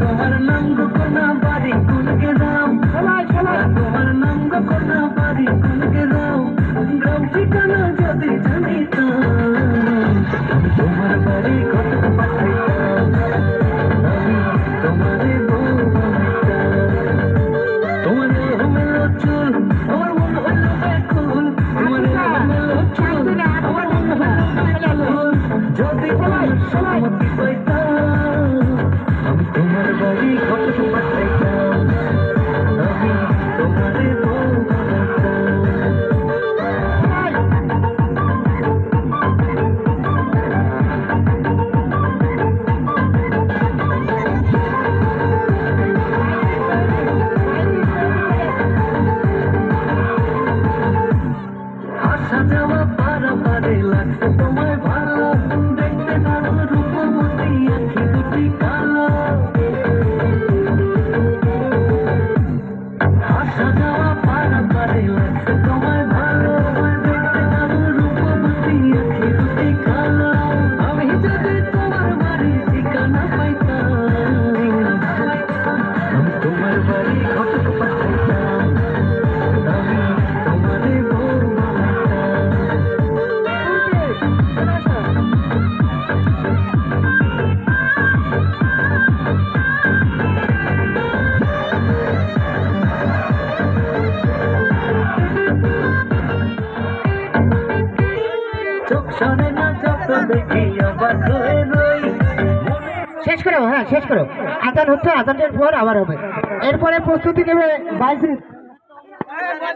তোমার নাম গো কোনা বাড়ি কোন গ্রাম, তোমার নাম গো কোনা বাড়ি কোন গ্রাম, গ্রাম ঠিকানা যদি জানিতাম তোমার বাড়ি কত পাঠাইতাম, তোমারে বউ বানাইতাম। তোমার মেলো চুল আমার মন হলো ব্যাকুল, তোমার মেলো চুল আমার মন হলো ব্যাকুল, যদি তোমার সম্মতি পাইতাম আমি তোমার বাড়ি কত পাঠাইতাম, আমি তোমারে বউ আসা যাওয়া পারাপারে লাগছে তোমায় ভালো, দেখতে দারুণ রূপবতী আঁখি দুটি কালো, আসা যাওয়া পারাপারে লাগছে তোমায় ভালো, দেখতে দারুণ রূপবতী আঁখি দুটি কালো। আমি যদি তোমার বাড়ি ঠিকানা পাইতাম আমি তোমার বাড়ি কত পাঠাইতাম, আমি তোমারে বউ চোখ শোনে না যত দেখি অবাক হয়ে রই। শেষ করো, হ্যাঁ শেষ করো। আজান হচ্ছে, আজানের পর আবার হবে। এরপরে প্রস্তুতি নেবে বাইজিৎ।